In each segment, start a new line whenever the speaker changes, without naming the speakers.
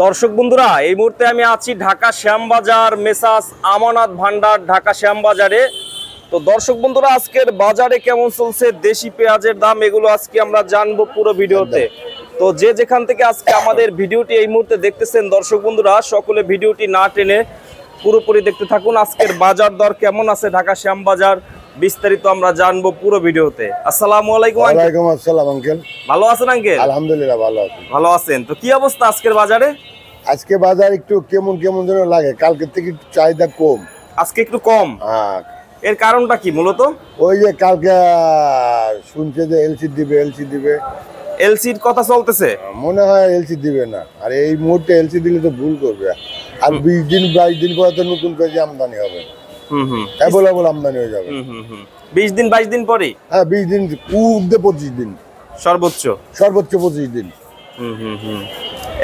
দর্শক বন্ধুরা, এই মুহূর্তে আমি আছি ঢাকা শ্যামবাজার মেসাস আমানত ভান্ডার ঢাকা শ্যামবাজারে। তো দর্শক বন্ধুরা, আজকের বাজারে কেমন চলছে দেশি পেঁয়াজের দাম, এগুলো আজকে আমরা জানবো পুরো ভিডিওতে। তো যে যেখান থেকে আজকে আমাদের ভিডিওটি এই মুহূর্তে দেখতেছেন দর্শক বন্ধুরা, সকলে ভিডিওটি না টেনে পুরোপুরি দেখতে থাকুন। আজকের বাজার দর কেমন আছে ঢাকা শ্যামবাজার, বিস্তারিত আমরা জানবো পুরো ভিডিওতে। আসসালামু আলাইকুম।
ওয়ালাইকুম আসসালাম আঙ্কেল।
ভালো আছেন আঙ্কেল?
আলহামদুলিল্লাহ ভালো আছি।
ভালো আছেন? তো কি অবস্থা আজকের বাজারে?
আজকে বাজার একটু কেমন কেমন যেন লাগে, কালকে থেকে একটু চাহিদা কম,
আজকে একটু কম।
হ্যাঁ,
এর কারণটা কি মূলত?
ওই যে কালকে শুনছে যে এলসি দিবে
এলসির কথা চলতেছে,
মনে হয় এলসি দিবে না। আর এই মুহূর্তে এলসি দিলে তো ভুল করবে। আর 20 দিন 22 দিন পরে তো নতুন পেঁয়াজ আমদানি হবে। অ্যাভেলেবল আমদানি হয়ে যাবে।
20 দিন 22 দিন পরে।
হ্যাঁ, 20 দিন উর্ধে 25 দিন
সর্বোচ্চ
25 দিন।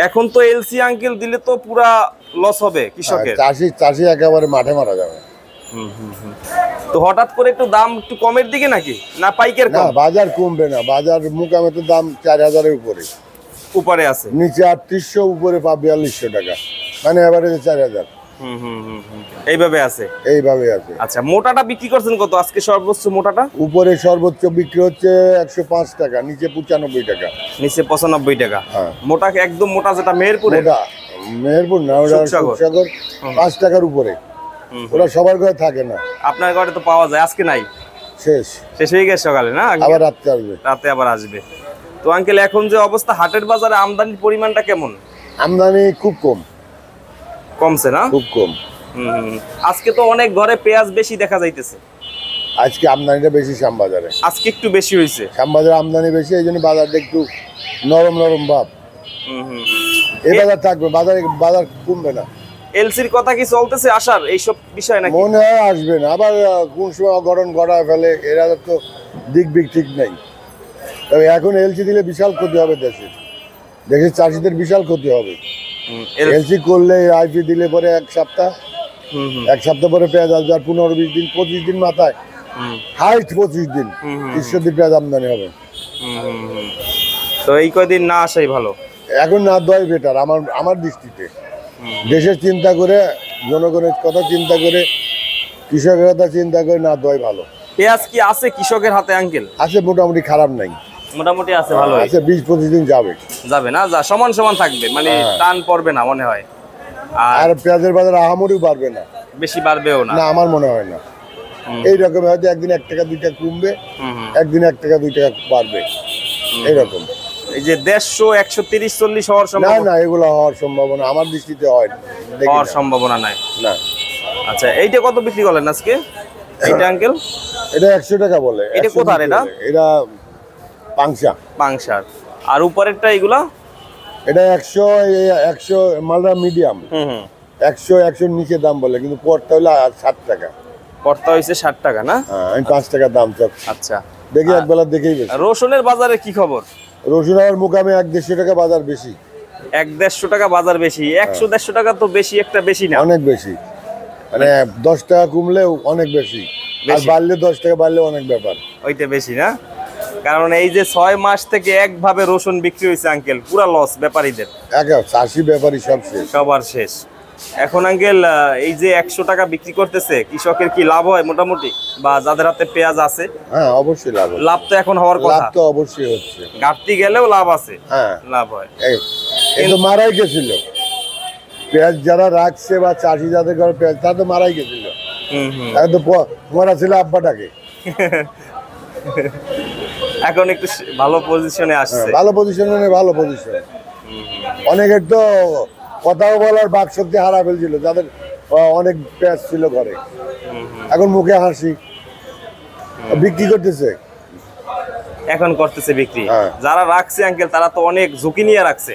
এখন তো এলসি আঙ্কেল দিলে তো পুরা লস হবে কৃষকের।
চাষি একেবারে মাঠে মারা যাবে।
তো হঠাৎ করে একটু দাম একটু কমের দিকে নাকি না পাইকের কম?
না, বাজার কমবে না। বাজার মুকামে তো দাম 4000 এর উপরে আছে, নিচে 3800, উপরে 4200 টাকা, মানে এভারেজে 4000।
এইভাবে আছে।
আচ্ছা,
মোটাটা বিক্রি করছেন কত আজকে? সর্বোচ্চ মোটাটা
উপরে সর্বোচ্চ বিক্রি হচ্ছে 105 টাকা, নিচে 95 টাকা,
নিচে 95 টাকা।
হ্যাঁ,
মোটা একদম মোটা যেটা মেহেরপুরে,
মেহেরপুর না, ওটা সুখসাগর, 5 টাকার উপরে। ওরা সবার ঘরে থাকে না,
আপনার ঘরে তো পাওয়া যায়। আজকে নাই, শেষ হয়ে গেছে সকালে না?
আবার রাতে
আবার আসবে। তো আঙ্কেল, এখন যে অবস্থা হাটের বাজারে আমদানির পরিমাণটা কেমন?
আমদানি খুব
কমছে না?
খুব কম।
আজকে তো অনেক ঘরে পেঁয়াজ বেশি দেখা যাইতেছে।
আজকে আমদানিটা বেশি শ্যামবাজারে,
আজকে একটু বেশি হয়েছে।
শ্যামবাজারে আমদানি বেশি, এই জন্য বাজারটা একটু নরম ভাব। এই বাজার থাকবে, বাজার কমবে না।
এলসির কথা কি চলতেছে আসার এইসব বিষয় নাকি?
মনে হয় আসবে না, আবার কোন সময় গঠন করা ফেলে, এরা তো দিক ঠিক নাই। তবে এখন এলসি দিলে বিশাল ক্ষতি হবে, দেশের চাষিদের বিশাল ক্ষতি হবে। এলসি করলে, আইপি দিলে পরে এক সপ্তাহ পরে পেঁয়াজ আসবে, আর 15-20 দিন 25 দিন মাথায়, হাইস্ট 25 দিন 20 দিন পেঁয়াজ আমদানি হবে।
তো এই কয়দিন না আসাই ভালো,
এখন না দেওয়াই বেটার আমার দৃষ্টিতে। দেশের চিন্তা করে, জনগণের কথা চিন্তা করে, কৃষকের কথা চিন্তা করে না দেওয়াই ভালো।
পেঁয়াজ কি আছে কৃষকের হাতে আঙ্কেল?
আছে, মোটামুটি খারাপ নাই,
মোটামুটি আছে, ভালো আছে।
20-25 দিন যাবে
না, সমান থাকবে, মানে টান পড়বে না মনে হয়।
আর পেঁয়াজের বাজার আহামরিও বাড়বে না, বেশি বাড়বেও না আমার মনে হয় না। এইরকম হয়তো একদিন 1 টাকা 2 টাকা কমবে, একদিন 1 টাকা 2 টাকা বাড়বে, এইরকম।
এই যে 150, 130, 40 হওয়ার সম্ভাবনা?
না, এগুলো হওয়ার সম্ভাবনা আমার দৃষ্টিতে হয় না,
হওয়ার সম্ভাবনা নাই না। আচ্ছা, এইটা কত বিক্রি করলেন আজকে এইটা আঙ্কেল?
এটা 100 টাকা বলে।
এটা কোথার?
এটা পাংশার।
আর উপরেরটা এগুলা?
এটা 100 মালটা মিডিয়াম। 100 নিচে দাম বলে, কিন্তু পড়তা হলো 60 টাকা।
পড়তা হইছে 60 টাকা না?
হ্যাঁ, আমি 5 টাকা দাম চাচ্ছি।
আচ্ছা,
দেখি একবেলা দেখেই বেশি।
রসুনের বাজারে কি খবর?
রসুন আর মুকামে 100-150 টাকা বাজার বেশি।
100-150 টাকা বাজার বেশি? 100-150 টাকা তো বেশি, একটা বেশি না,
অনেক বেশি। মানে 10 টাকা কমলেও অনেক বেশি, আর বাড়লে 10 টাকা বাড়লে অনেক ব্যাপার।
ওইটা বেশি না? কারণ এই যে 6 মাস থেকে একভাবে রসুন বিক্রি হয়েছে আঙ্কেল, পুরা লস ব্যাপারীদের।
চাষি ব্যাপারী সবার শেষ।
এখন আঙ্কেল, এই যে 100 টাকা বিক্রি করতেছে, কৃষকের কি লাভ হয় মোটামুটি? বা যাদের হাতে পেঁয়াজ আছে?
হ্যাঁ, অবশ্যই লাভ
তো এখন হওয়ার কথা।
লাভ তো অবশ্যই হচ্ছে,
ঘাটতি গেলেও লাভ আছে। হ্যাঁ, লাভ হয়।
কিন্তু মারাই গেছিল পেঁয়াজ, যারা রাখছে বা চাষি যাদের ঘরে পেঁয়াজ, তারা তো মারাই গেছিল। একদম মরা ছিল আব্বাটাকে।
এখন একটু ভালো পজিশনে আসছে,
ভালো পজিশন। অনেকের তো কথাও বলার বাক শক্তি হারা ফেলছিল, যাদের অনেক পেঁয়াজ ছিল ঘরে, এখন মুখে হাসি, বিক্রি করতেছে।
বিক্রি যারা রাখছে আঙ্কেল, তারা তো অনেক ঝুঁকি নিয়ে রাখছে।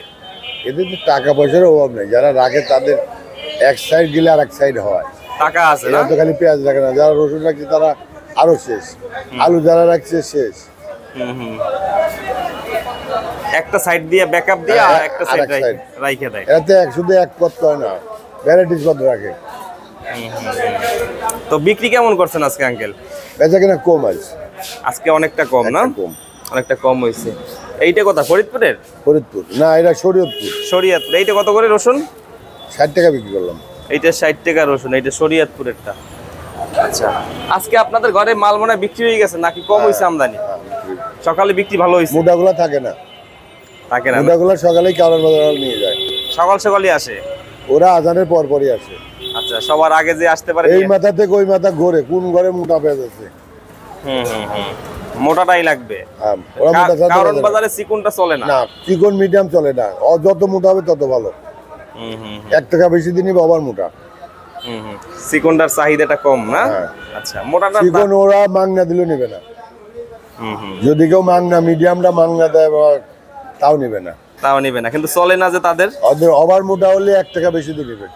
এদের তো টাকা পয়সার অভাব নেই, যারা রাখে তাদের এক সাইড গেলে আর এক সাইড হয়, টাকা আছে না। তো খালি পেঁয়াজ রাখে না, যারা রসুন রাখছে তারা আরো শেষ, আলু যারা রাখছে শেষ।
একটা সাইড দিয়ে ব্যাকআপ দিয়ে আর একটা সাইড রাইখে দেয়।
এতে শুধু এক পথ হয় না, ভ্যারাইটিস পথ রাখে।
তো বিক্রি কেমন করছেন আজকে আঙ্কেল?
বেচা কিনা কম আছে
আজকে, অনেকটা কম না? অনেকটা কম হয়েছে। এইটা কথা ফরিদপুরের?
ফরিদপুর না, এটা শরীয়তপুর।
শরীয়তপুর। এইটা কত করে রসুন?
60 টাকা বিক্রি করলাম।
এইটা 60 টাকা রসুন, এইটা শরীয়তপুরেরটা। আচ্ছা, আজকে আপনাদের ঘরে মাল মনে হয় বিক্রি হয়ে গেছে নাকি কম হয়েছে আমদানি? সকালে বিক্রি ভালো হয়েছে?
মোটাগুলা থাকে না,
থাকে না,
মোটাগুলা সকালেই কারোর বাজার নিয়ে যায়।
সকাল সকালই আসে?
ওরা আজানের পরপরই আসে।
আচ্ছা, সবার আগে যে আসতে পারে
এই মাথা থেকে ওই মাথা ঘুরে কোন ঘরে মোটা পেঁয়াজ আছে।
মোটাটাই লাগবে।
ওরা মোটা ছাড়া
কারণ বাজারে চিকনটা চলে না।
না, চিকন মিডিয়াম চলে না, যত মোটা হবে তত ভালো। 1 টাকা বেশি দিনই বাবার মোটা।
চিকনটার চাহিদাটা কম না? আচ্ছা, মোটাটা
চিকন ওরা মাংনা দিলেও নেবে না। যদি কেউ মাংনা মিডিয়ামটা মাংনা দেয় তাও নেবে না।
তাও নিবে না, কিন্তু চলে না যে তাদের।
ওদের ওভার মোটা হলে 1 টাকা বেশি দিয়ে নেবে,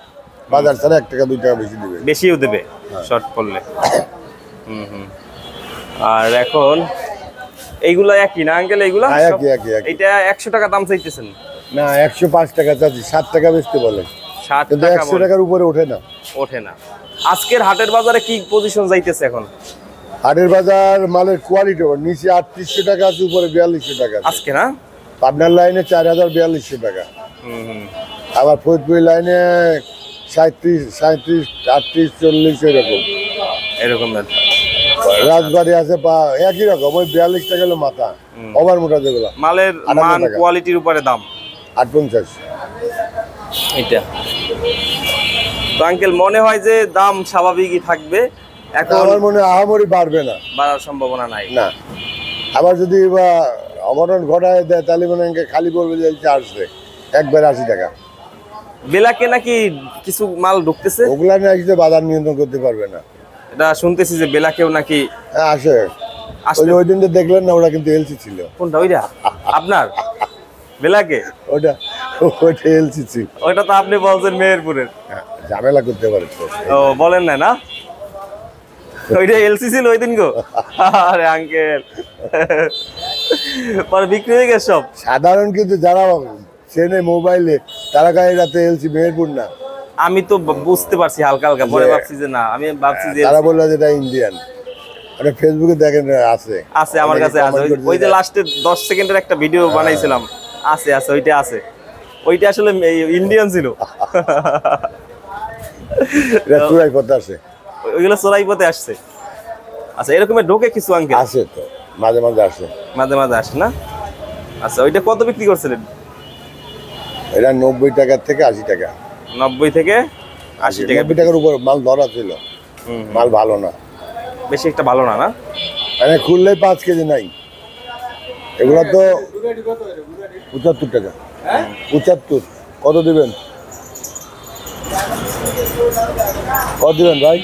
বাজার ছাড়া 1 টাকা 2 টাকা বেশি দিবে,
বেশিও দেবে শর্ট পড়লে। আর এখন এইগুলো একই না আঙ্কেল? এইগুলো
একই একই একই।
এটা 100 টাকা দাম চাইতেছেন?
না, 105 টাকা চাচ্ছি, 7 টাকা বেচতে বলে।
60
কিন্তু
টাকা
100 টাকার উপরে ওঠে না।
ওঠে না। আজকের হাটের বাজারে কি পজিশন যাইতেছে এখন?
হাটের বাজার মালের কোয়ালিটি নিচে 3800 টাকা আছে, উপরে 4200 টাকা আছে।
আজকে না?
পাবনার লাইনে 4042 টাকা, আবার ফরিদপুর লাইনে 37, 37, 38, 40 এরকম
এরকম না?
রাজবাড়ি আছে একই রকম, ওই 42 টাকা হলো মাথা, ওভার মোটা যেগুলো।
মালের মান কোয়ালিটির উপরে দাম।
850
এটা তো আঙ্কেল মনে হয় যে দাম স্বাভাবিকই থাকবে এখন?
আমার মনে হয় আহামরি বাড়বে না,
বাড়ার সম্ভাবনা নাই
না। আবার যদি অঘটন ঘটায় দেয় তাহলে মনে হয় খালি পড়বে যে আসবে একবার 80 টাকা।
বেলাকে নাকি কিছু মাল ঢুকতেছে,
ওগুলা নিয়ে আসলে বাজার নিয়ন্ত্রণ করতে পারবে না।
এটা শুনতেছি যে বেলাকেও নাকি
আসে। ওই দিন দেখলেন না, ওরা কিন্তু এলসি ছিল।
কোনটা? ওইটা আপনার বেলাকে?
ওইটা এলসি ছিল।
ওইটা তো আপনি বলছেন মেহেরপুরের।
ঝামেলা করতে পারে তো।
ও বলেন না? ওইটা এলসি ছিল ওই দিন গো? আরে আঙ্কেল, পরে বিক্রি হয়ে গেছে সব।
সাধারণ কিন্তু যারা চেনে মোবাইলে তারা কাছে রাতে এলসি মেহেরপুর না।
আমি তো বুঝতে পারছি হালকা হালকা, পরে ভাবছি যে না, আমি ভাবছি যে
তারা বললো যে এটা ইন্ডিয়ান। আরে ফেসবুকে দেখেন আছে,
আছে আমার কাছে আছে। ওই যে লাস্টে 10 সেকেন্ডের একটা ভিডিও বানাইছিলাম, আছে আছে, ওইটা আছে। ওইটা আসলে ইন্ডিয়ান ছিল।
এটা চুরাই পথে আছে,
ওইগুলো চোরাই পথে আসছে। আচ্ছা, এরকমের ঢোকে কিছু আঙ্কেল?
আছে তো, মাঝে মাঝে আসে।
মাঝে মাঝে আসে না? আচ্ছা, ওইটা কত বিক্রি করছিলেন?
এটা 90 টাকা থেকে 80 টাকা।
90 থেকে 80 টাকা।
90 টাকার উপর মাল ধরা ছিল, মাল ভালো না,
বেশি একটা ভালো না? না,
মানে খুললেই 5 কেজি নাই। এগুলো তো 75 টাকা। 75 কত দিবেন? কত দিবেন ভাই,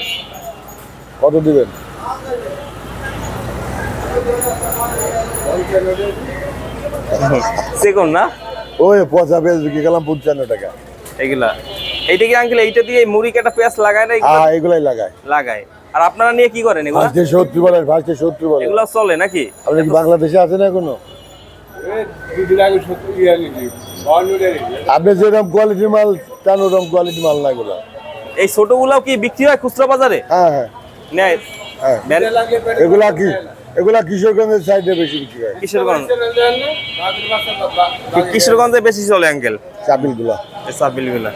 কত দিবেন?
সেকম না?
ওই পচা পেঁয়াজ বিক্রি গেলাম 55 টাকা।
এগুলা এইটা কি আঙ্কেল এইটা দিয়ে মুড়ি কাটা পেঁয়াজ লাগায় না?
হ্যাঁ, এগুলাই লাগায়।
লাগায়। আর আপনারা নিয়ে কি করেন এগুলা?
ফার্স্টে 70 বলে, ফার্স্টে 70 বলে।
এগুলা চলে নাকি?
আপনি কি বাংলাদেশে আছেন এখনো? আপনি যেরকম কোয়ালিটির মাল চান ওরকম কোয়ালিটির মাল না এগুলো।
এই ছোটগুলাও কি বিক্রি হয় খুচরা বাজারে?
হ্যাঁ হ্যাঁ
নেয়?
হ্যাঁ। এগুলা কি, এগুলা কিশোরগঞ্জের সাইডে বেশি বিক্রি হয়।
কিশোরগঞ্জে বেশি চলে আঙ্কেল
চাপিলগুলা,
সাবিলগুলা।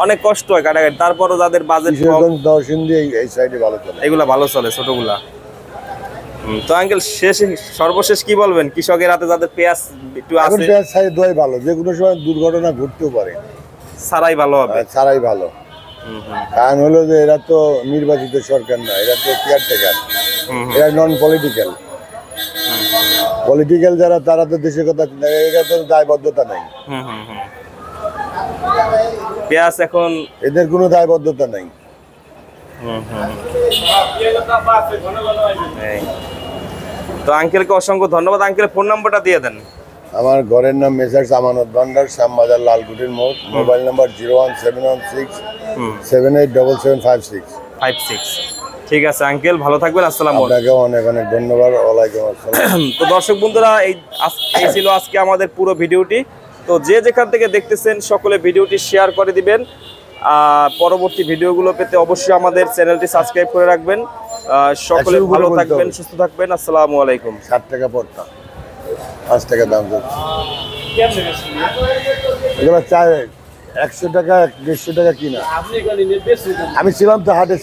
অনেক কষ্ট হয় কাটাকাটি, তারপরও যাদের বাজেট কম
কিশোরগঞ্জ নরসিংদী এই সাইডে ভালো চলে।
এগুলা ভালো চলে ছোটগুলা। তো আঙ্কেল সর্বশেষ কি বলবেন কৃষকের হাতে যাদের পেঁয়াজ একটু
এখন
আছে?
পেঁয়াজ সাইড দই ভালো, যে কোনো সময় দুর্ঘটনা ঘটতেও পারে,
সারাই ভালো হবে।
ছাড়াই ভালো। কারণ হলো যে এরা তো নির্বাচিত সরকার না, এরা তো কেয়ারটেকার, এরা নন পলিটিক্যাল। পলিটিক্যাল যারা তারা তো দেশের কথা চিন্তা করে, এরা তো দায়বদ্ধতা নেই।
পেঁয়াজ এখন
এদের কোনো দায়বদ্ধতা নেই।
তো আঙ্কেলকে অসংখ্য ধন্যবাদ। আঙ্কেল ফোন নাম্বারটা দিয়ে দেন।
আমার ঘরের নাম মেসার্স আমানত ভান্ডার, শ্যামবাজার, লালকুটির মোড়। মোবাইল নাম্বার 01716
ঠিক আছে আঙ্কেল, ভালো থাকবেন। আসসালামু আলাইকুম।
আপনাকে অনেক অনেক ধন্যবাদ। ওয়ালাইকুম আসসালাম।
তো দর্শক বন্ধুরা, এই ছিল আজকে আমাদের পুরো ভিডিওটি। তো যে যেখান থেকে দেখতেছেন সকলে ভিডিওটি শেয়ার করে দিবেন। পরবর্তী ভিডিওগুলো পেতে অবশ্যই আমাদের চ্যানেলটি সাবস্ক্রাইব করে রাখবেন। সকলে ভালো থাকবেন, সুস্থ থাকবেন। আসসালামু আলাইকুম।
60 টাকা পড়তা। 5 টাকা দাম যাচ্ছে।
কেমনে বেশি
এগুলো 100 টাকা 150 টাকা কিনা।
আপনি এখানে বেশি
আমি ছিলাম তো হাটে।